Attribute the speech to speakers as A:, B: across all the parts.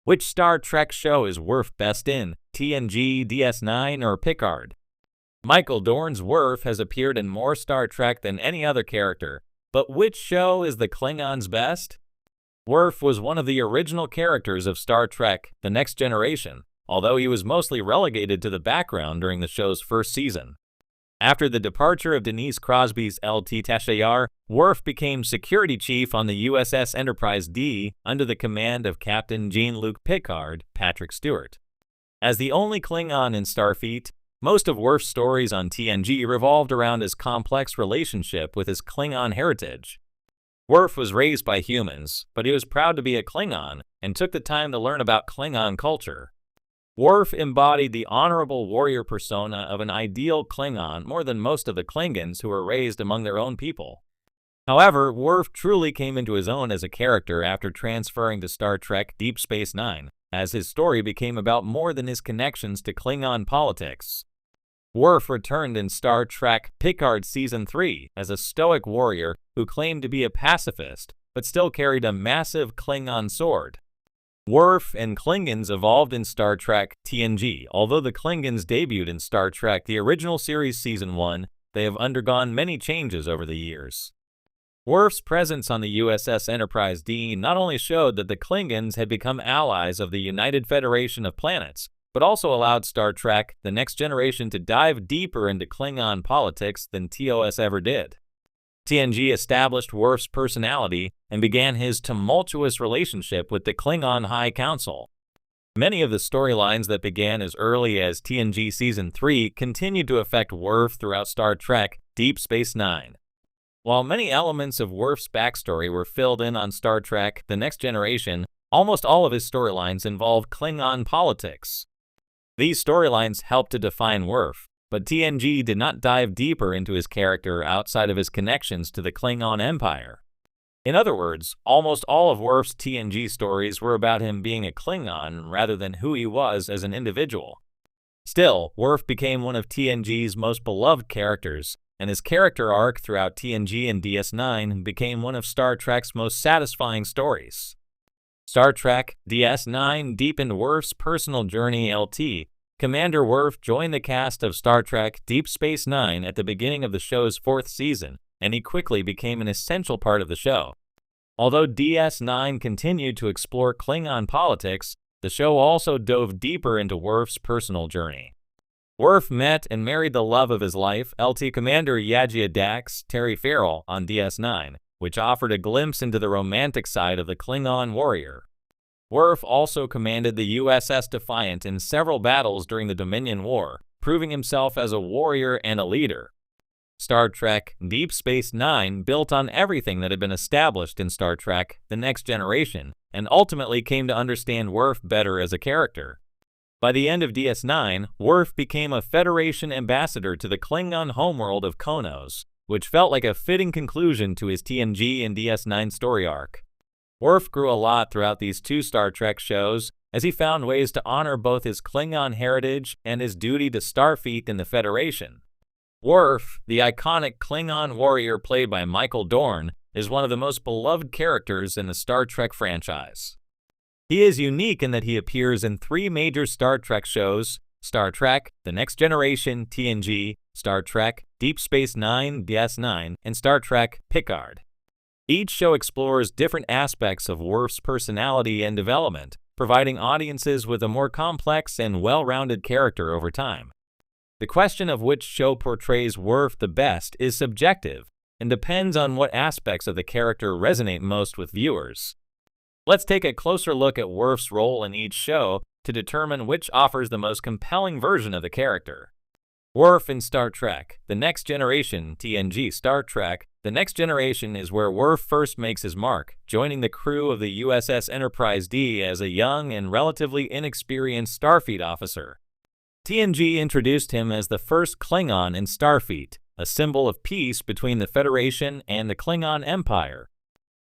A: Which Star Trek show is Worf best in, TNG, DS9, or Picard? Michael Dorn's Worf has appeared in more Star Trek than any other character, but which show is the Klingons' best? Worf was one of the original characters of Star Trek: The Next Generation, although he was mostly relegated to the background during the show's first season. After the departure of Denise Crosby's L.T. Tashayar, Worf became security chief on the USS Enterprise D under the command of Captain Jean-Luc Picard, Patrick Stewart. As the only Klingon in Starfleet, most of Worf's stories on TNG revolved around his complex relationship with his Klingon heritage. Worf was raised by humans, but he was proud to be a Klingon and took the time to learn about Klingon culture. Worf embodied the honorable warrior persona of an ideal Klingon more than most of the Klingons who were raised among their own people. However, Worf truly came into his own as a character after transferring to Star Trek Deep Space Nine, as his story became about more than his connections to Klingon politics. Worf returned in Star Trek Picard Season 3 as a stoic warrior who claimed to be a pacifist, but still carried a massive Klingon sword. Worf and Klingons evolved in Star Trek TNG. Although the Klingons debuted in Star Trek the original series Season 1, they have undergone many changes over the years. Worf's presence on the USS Enterprise D not only showed that the Klingons had become allies of the United Federation of Planets, but also allowed Star Trek: The Next Generation to dive deeper into Klingon politics than TOS ever did. TNG established Worf's personality and began his tumultuous relationship with the Klingon High Council. Many of the storylines that began as early as TNG Season 3 continued to affect Worf throughout Star Trek Deep Space Nine. While many elements of Worf's backstory were filled in on Star Trek: The Next Generation, almost all of his storylines involved Klingon politics. These storylines helped to define Worf, but TNG did not dive deeper into his character outside of his connections to the Klingon Empire. In other words, almost all of Worf's TNG stories were about him being a Klingon rather than who he was as an individual. Still, Worf became one of TNG's most beloved characters, and his character arc throughout TNG and DS9 became one of Star Trek's most satisfying stories. Star Trek DS9 deepened Worf's personal journey. LT Commander Worf joined the cast of Star Trek Deep Space Nine at the beginning of the show's fourth season, and he quickly became an essential part of the show. Although DS9 continued to explore Klingon politics, the show also dove deeper into Worf's personal journey. Worf met and married the love of his life, LT Commander Yajia Dax, Terry Farrell, on DS9, which offered a glimpse into the romantic side of the Klingon warrior. Worf also commanded the USS Defiant in several battles during the Dominion War, proving himself as a warrior and a leader. Star Trek Deep Space Nine built on everything that had been established in Star Trek: The Next Generation, and ultimately came to understand Worf better as a character. By the end of DS9, Worf became a Federation ambassador to the Klingon homeworld of Konos, which felt like a fitting conclusion to his TNG and DS9 story arc. Worf grew a lot throughout these two Star Trek shows, as he found ways to honor both his Klingon heritage and his duty to Starfleet and the Federation. Worf, the iconic Klingon warrior played by Michael Dorn, is one of the most beloved characters in the Star Trek franchise. He is unique in that he appears in three major Star Trek shows: Star Trek: The Next Generation TNG, Star Trek Deep Space Nine DS9, and Star Trek Picard. Each show explores different aspects of Worf's personality and development, providing audiences with a more complex and well-rounded character over time. The question of which show portrays Worf the best is subjective and depends on what aspects of the character resonate most with viewers. Let's take a closer look at Worf's role in each show to determine which offers the most compelling version of the character. Worf in Star Trek: The Next Generation TNG. Star Trek: The Next Generation is where Worf first makes his mark, joining the crew of the USS Enterprise D as a young and relatively inexperienced Starfleet officer. TNG introduced him as the first Klingon in Starfleet, a symbol of peace between the Federation and the Klingon Empire.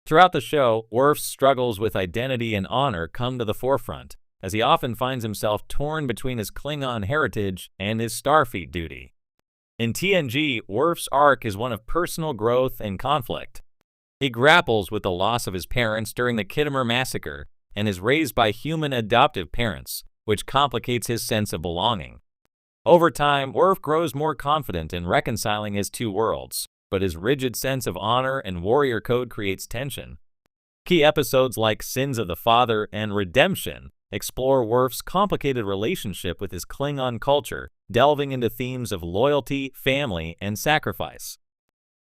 A: Throughout the show, Worf's struggles with identity and honor come to the forefront, as he often finds himself torn between his Klingon heritage and his Starfleet duty. In TNG, Worf's arc is one of personal growth and conflict. He grapples with the loss of his parents during the Khitomer massacre, and is raised by human adoptive parents, which complicates his sense of belonging. Over time, Worf grows more confident in reconciling his two worlds, but his rigid sense of honor and warrior code creates tension. Key episodes like Sins of the Father and Redemption explore Worf's complicated relationship with his Klingon culture, delving into themes of loyalty, family, and sacrifice.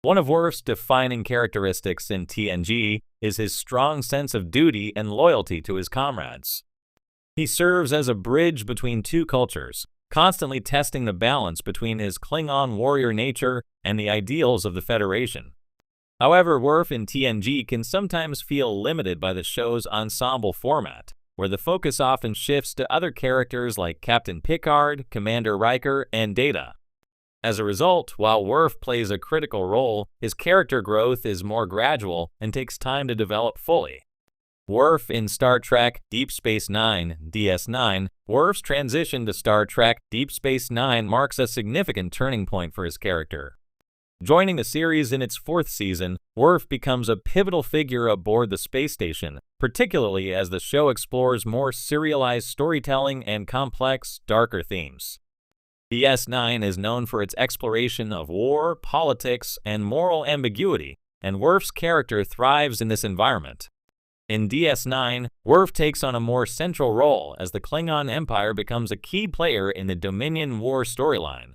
A: One of Worf's defining characteristics in TNG is his strong sense of duty and loyalty to his comrades. He serves as a bridge between two cultures, constantly testing the balance between his Klingon warrior nature and the ideals of the Federation. However, Worf in TNG can sometimes feel limited by the show's ensemble format, where the focus often shifts to other characters like Captain Picard, Commander Riker, and Data. As a result, while Worf plays a critical role, his character growth is more gradual and takes time to develop fully. Worf in Star Trek Deep Space Nine (DS9), Worf's transition to Star Trek Deep Space Nine marks a significant turning point for his character. Joining the series in its fourth season, Worf becomes a pivotal figure aboard the space station, particularly as the show explores more serialized storytelling and complex, darker themes. DS9 is known for its exploration of war, politics, and moral ambiguity, and Worf's character thrives in this environment. In DS9, Worf takes on a more central role as the Klingon Empire becomes a key player in the Dominion War storyline.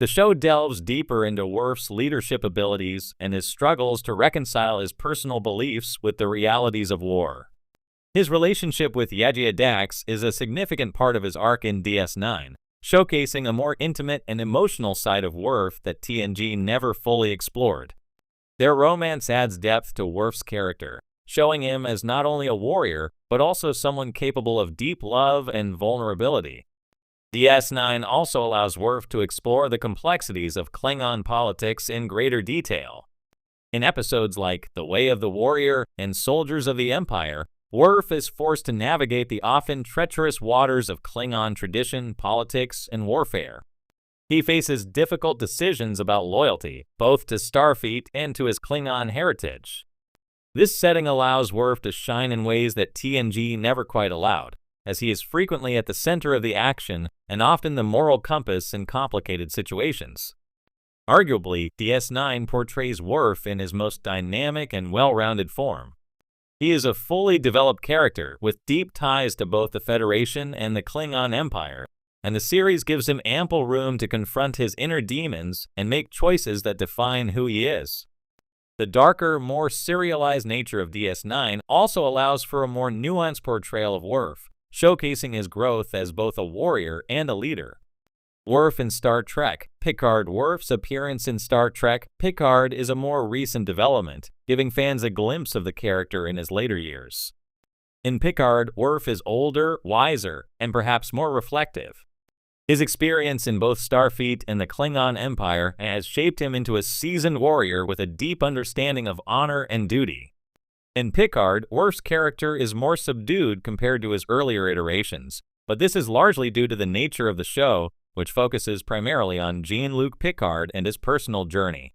A: The show delves deeper into Worf's leadership abilities and his struggles to reconcile his personal beliefs with the realities of war. His relationship with Yajia Dax is a significant part of his arc in DS9, showcasing a more intimate and emotional side of Worf that TNG never fully explored. Their romance adds depth to Worf's character, showing him as not only a warrior, but also someone capable of deep love and vulnerability. DS9 also allows Worf to explore the complexities of Klingon politics in greater detail. In episodes like The Way of the Warrior and Soldiers of the Empire, Worf is forced to navigate the often treacherous waters of Klingon tradition, politics, and warfare. He faces difficult decisions about loyalty, both to Starfleet and to his Klingon heritage. This setting allows Worf to shine in ways that TNG never quite allowed, as he is frequently at the center of the action and often the moral compass in complicated situations. Arguably, DS9 portrays Worf in his most dynamic and well-rounded form. He is a fully developed character with deep ties to both the Federation and the Klingon Empire, and the series gives him ample room to confront his inner demons and make choices that define who he is. The darker, more serialized nature of DS9 also allows for a more nuanced portrayal of Worf, showcasing his growth as both a warrior and a leader. Worf in Star Trek Picard. Worf's appearance in Star Trek Picard is a more recent development, giving fans a glimpse of the character in his later years. In Picard, Worf is older, wiser, and perhaps more reflective. His experience in both Starfleet and the Klingon Empire has shaped him into a seasoned warrior with a deep understanding of honor and duty. In Picard, Worf's character is more subdued compared to his earlier iterations, but this is largely due to the nature of the show, which focuses primarily on Jean-Luc Picard and his personal journey.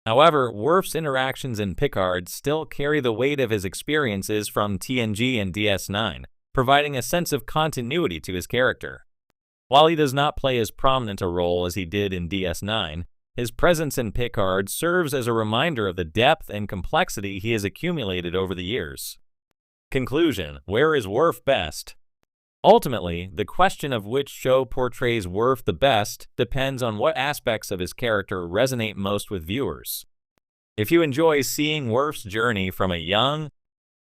A: However, Worf's interactions in Picard still carry the weight of his experiences from TNG and DS9, providing a sense of continuity to his character. While he does not play as prominent a role as he did in DS9, his presence in Picard serves as a reminder of the depth and complexity he has accumulated over the years. Conclusion: where is Worf best? Ultimately, the question of which show portrays Worf the best depends on what aspects of his character resonate most with viewers. If you enjoy seeing Worf's journey from a young,